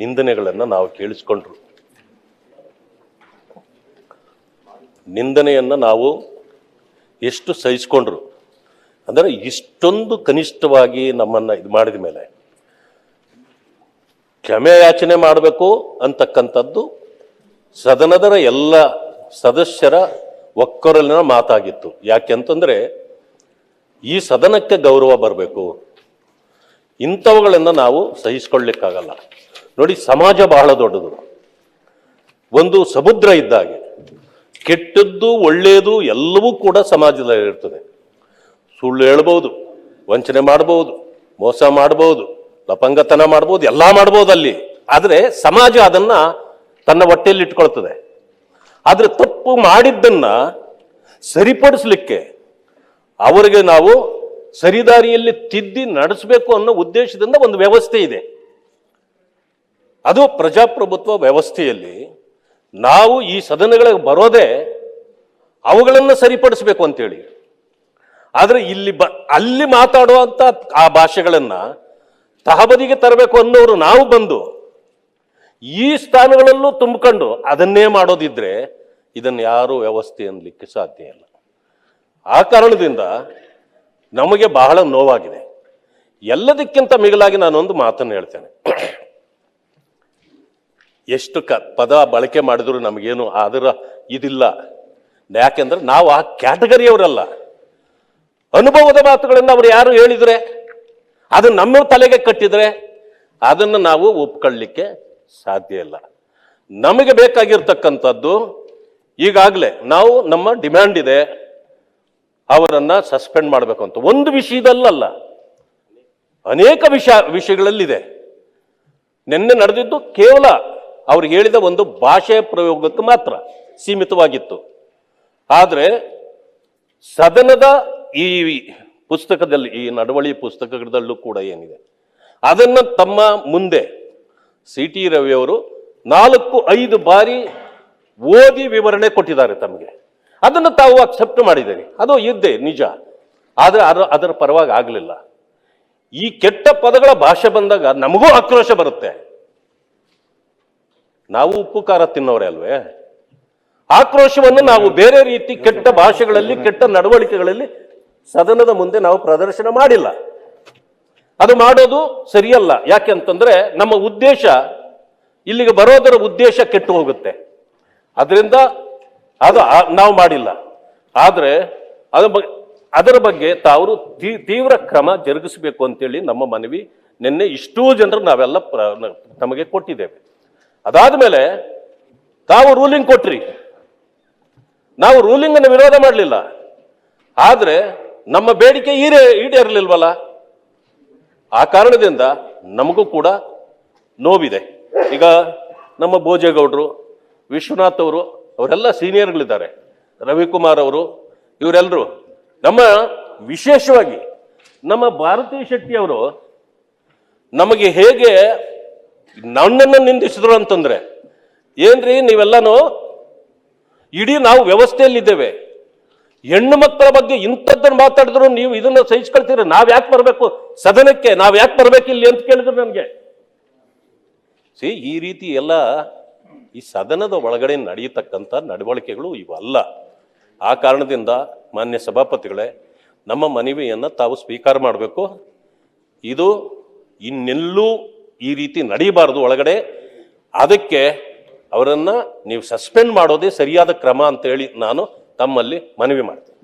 ನಿಂದನೆಗಳನ್ನು ನಾವು ಕೇಳಿಸ್ಕೊಂಡ್ರು. ನಿಂದನೆಯನ್ನು ನಾವು ಎಷ್ಟು ಸಹಿಸ್ಕೊಂಡ್ರು ಅಂದರೆ ಇಷ್ಟೊಂದು ಕನಿಷ್ಠವಾಗಿ ನಮ್ಮನ್ನು ಇದು ಮಾಡಿದ ಮೇಲೆ ಕ್ಷಮೆ ಯಾಚನೆ ಮಾಡಬೇಕು ಅಂತಕ್ಕಂಥದ್ದು ಸದನದ ಎಲ್ಲ ಸದಸ್ಯರ ಒಕ್ಕೊರಲಿನ ಮಾತಾಗಿತ್ತು. ಯಾಕೆಂತಂದರೆ ಈ ಸದನಕ್ಕೆ ಗೌರವ ಬರಬೇಕು, ಇಂಥವುಗಳನ್ನು ನಾವು ಸಹಿಸ್ಕೊಳ್ಳಿಕ್ಕಾಗಲ್ಲ. ನೋಡಿ, ಸಮಾಜ ಬಹಳ ದೊಡ್ಡದು, ಒಂದು ಸಮುದ್ರ ಇದ್ದಾಗೆ. ಕೆಟ್ಟದ್ದು ಒಳ್ಳೆಯದು ಎಲ್ಲವೂ ಕೂಡ ಸಮಾಜದಲ್ಲಿ ಇರ್ತದೆ. ಸುಳ್ಳು ಹೇಳ್ಬೋದು, ವಂಚನೆ ಮಾಡ್ಬೋದು, ಮೋಸ ಮಾಡ್ಬೋದು, ಲಪಂಗತನ ಮಾಡ್ಬೋದು, ಎಲ್ಲ ಮಾಡ್ಬೋದು ಅಲ್ಲಿ. ಆದರೆ ಸಮಾಜ ಅದನ್ನ ತನ್ನ ಹೊಟ್ಟೆಯಲ್ಲಿ ಇಟ್ಕೊಳ್ತದೆ. ಆದರೆ ತಪ್ಪು ಮಾಡಿದ್ದನ್ನ ಸರಿಪಡಿಸ್ಲಿಕ್ಕೆ ಅವರಿಗೆ ನಾವು ಸರಿದಾರಿಯಲ್ಲಿ ತಿದ್ದಿ ನಡೆಸಬೇಕು ಅನ್ನೋ ಉದ್ದೇಶದಿಂದ ಒಂದು ವ್ಯವಸ್ಥೆ ಇದೆ. ಅದು ಪ್ರಜಾಪ್ರಭುತ್ವ ವ್ಯವಸ್ಥೆಯಲ್ಲಿ ನಾವು ಈ ಸದನಗಳಿಗೆ ಬರೋದೇ ಅವುಗಳನ್ನು ಸರಿಪಡಿಸಬೇಕು ಅಂತೇಳಿ. ಆದರೆ ಇಲ್ಲಿ ಅಲ್ಲಿ ಮಾತಾಡುವಂಥ ಆ ಭಾಷೆಗಳನ್ನ ತಹಬದಿಗೆ ತರಬೇಕು ಅನ್ನೋರು ನಾವು ಬಂದು ಈ ಸ್ಥಾನಗಳಲ್ಲೂ ತುಂಬಿಕೊಂಡು ಅದನ್ನೇ ಮಾಡೋದಿದ್ರೆ ಇದನ್ನು ಯಾರೂ ವ್ಯವಸ್ಥೆ ಅನ್ನಲಿಕ್ಕೆ ಸಾಧ್ಯ ಇಲ್ಲ. ಆ ಕಾರಣದಿಂದ ನಮಗೆ ಬಹಳ ನೋವಾಗಿದೆ. ಎಲ್ಲದಕ್ಕಿಂತ ಮಿಗಿಲಾಗಿ ನಾನೊಂದು ಮಾತನ್ನು ಹೇಳ್ತೇನೆ. ಎಷ್ಟು ಪದ ಬಳಕೆ ಮಾಡಿದ್ರು ನಮಗೇನು ಅದರ ಇದಿಲ್ಲ. ಯಾಕೆಂದ್ರೆ ನಾವು ಆ ಕ್ಯಾಟಗರಿಯವರಲ್ಲ. ಅನುಭವದ ಮಾತುಗಳನ್ನು ಅವರು ಯಾರು ಹೇಳಿದ್ರೆ, ಅದನ್ನು ನಮ್ಮ ತಲೆಗೆ ಕಟ್ಟಿದ್ರೆ ಅದನ್ನು ನಾವು ಒಪ್ಕೊಳ್ಳಿಕ್ಕೆ ಸಾಧ್ಯ ಇಲ್ಲ. ನಮಗೆ ಬೇಕಾಗಿರ್ತಕ್ಕಂಥದ್ದು ಈಗಾಗಲೇ ನಾವು ನಮ್ಮ ಡಿಮ್ಯಾಂಡ್ ಇದೆ, ಅವರನ್ನು ಸಸ್ಪೆಂಡ್ ಮಾಡಬೇಕು ಅಂತ. ಒಂದು ವಿಷಯದಲ್ಲಲ್ಲ, ಅನೇಕ ವಿಷಯಗಳಲ್ಲಿದೆ. ನಿನ್ನೆ ನಡೆದಿದ್ದು ಕೇವಲ ಅವ್ರು ಹೇಳಿದ ಒಂದು ಭಾಷೆಯ ಪ್ರಯೋಗಕ್ಕೆ ಮಾತ್ರ ಸೀಮಿತವಾಗಿತ್ತು. ಆದರೆ ಸದನದ ಈ ಪುಸ್ತಕದಲ್ಲಿ, ಈ ನಡವಳಿ ಪುಸ್ತಕದಲ್ಲೂ ಕೂಡ ಏನಿದೆ ಅದನ್ನು ತಮ್ಮ ಮುಂದೆ CT ರವಿಯವರು 4-5 ಬಾರಿ ಓದಿ ವಿವರಣೆ ಕೊಟ್ಟಿದ್ದಾರೆ ತಮಗೆ. ಅದನ್ನು ತಾವು ಅಕ್ಸೆಪ್ಟ್ ಮಾಡಿದ್ದೀರಿ, ಅದು ಇದ್ದೇ ನಿಜ. ಆದರೆ ಅದರ ಪರವಾಗಿ ಆಗಲಿಲ್ಲ. ಈ ಕೆಟ್ಟ ಪದಗಳ ಭಾಷೆ ಬಂದಾಗ ನಮಗೂ ಆಕ್ರೋಶ ಬರುತ್ತೆ. ನಾವು ಉಪ್ಪು ಖಾರ ತಿನ್ನೋರೆ ಅಲ್ವೇ? ಆಕ್ರೋಶವನ್ನು ನಾವು ಬೇರೆ ರೀತಿ ಕೆಟ್ಟ ಭಾಷೆಗಳಲ್ಲಿ, ಕೆಟ್ಟ ನಡವಳಿಕೆಗಳಲ್ಲಿ ಸದನದ ಮುಂದೆ ನಾವು ಪ್ರದರ್ಶನ ಮಾಡಿಲ್ಲ. ಅದು ಮಾಡೋದು ಸರಿಯಲ್ಲ. ಯಾಕೆ ಅಂತಂದ್ರೆ ನಮ್ಮ ಉದ್ದೇಶ, ಇಲ್ಲಿಗೆ ಬರೋದರ ಉದ್ದೇಶ ಕೆಟ್ಟು ಹೋಗುತ್ತೆ. ಅದರಿಂದ ಅದು ನಾವು ಮಾಡಿಲ್ಲ. ಆದರೆ ಅದರ ಬಗ್ಗೆ ತಾವು ತೀವ್ರ ಕ್ರಮ ಜರುಗಿಸಬೇಕು ಅಂತೇಳಿ ನಮ್ಮ ಮನವಿ ನಿನ್ನೆ ಇಷ್ಟೂ ಜನರು ನಾವೆಲ್ಲ ತಮಗೆ ಕೊಟ್ಟಿದ್ದೇವೆ. ಅದಾದ ಮೇಲೆ ತಾವು ರೂಲಿಂಗ್ ಕೊಟ್ರಿ, ನಾವು ರೂಲಿಂಗ್ ಅನ್ನು ವಿರೋಧ ಮಾಡಲಿಲ್ಲ. ಆದರೆ ನಮ್ಮ ಬೇಡಿಕೆ ಈಡೇರಲಿಲ್ವಲ್ಲ. ಆ ಕಾರಣದಿಂದ ನಮಗೂ ಕೂಡ ನೋವಿದೆ. ಈಗ ನಮ್ಮ ಭೋಜೇಗೌಡರು, ವಿಶ್ವನಾಥ್ ಅವರು, ಅವರೆಲ್ಲ ಸೀನಿಯರ್ಗಳಿದ್ದಾರೆ, ರವಿಕುಮಾರ್ ಅವರು, ಇವರೆಲ್ಲರೂ ನಮ್ಮ ವಿಶೇಷವಾಗಿ ನಮ್ಮ ಭಾರತಿ ಶೆಟ್ಟಿ ಅವರು ನಮಗೆ ಹೇಗೆ ನನ್ನನ್ನು ನಿಂದಿಸಿದ್ರು ಅಂತಂದ್ರೆ, ಏನ್ರಿ ನೀವೆಲ್ಲನೂ ಇಡೀ ನಾವು ವ್ಯವಸ್ಥೆಯಲ್ಲಿದ್ದೇವೆ, ಹೆಣ್ಣು ಮಕ್ಕಳ ಬಗ್ಗೆ ಇಂಥದ್ದನ್ನು ಮಾತಾಡಿದ್ರು ನೀವು ಇದನ್ನು ಸಹಿಸ್ಕೊಳ್ತೀರ, ನಾವ್ ಯಾಕೆ ಬರಬೇಕು ಸದನಕ್ಕೆ, ನಾವ್ ಯಾಕೆ ಬರ್ಬೇಕು ಇಲ್ಲಿ ಅಂತ ಕೇಳಿದ್ರು ನನಗೆ. ಈ ರೀತಿ ಎಲ್ಲ ಈ ಸದನದ ಒಳಗಡೆ ನಡೆಯತಕ್ಕಂಥ ನಡವಳಿಕೆಗಳು ಇವಲ್ಲ. ಆ ಕಾರಣದಿಂದ ಮಾನ್ಯ ಸಭಾಪತಿಗಳೇ, ನಮ್ಮ ಮನವಿಯನ್ನು ತಾವು ಸ್ವೀಕಾರ ಮಾಡಬೇಕು. ಇದು ಇನ್ನೆಲ್ಲೂ ಈ ರೀತಿ ನಡೆಯಬಾರದು ಒಳಗಡೆ. ಅದಕ್ಕೆ ಅವರನ್ನು ನೀವು ಸಸ್ಪೆಂಡ್ ಮಾಡೋದೇ ಸರಿಯಾದ ಕ್ರಮ ಅಂತ ಹೇಳಿ ನಾನು ತಮ್ಮಲ್ಲಿ ಮನವಿ ಮಾಡ್ತೇನೆ.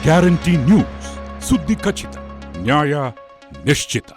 ಗ್ಯಾರಂಟಿ ನ್ಯೂಸ್, ಸುದ್ದಿ ಖಚಿತ, ನ್ಯಾಯ ನಿಶ್ಚಿತ.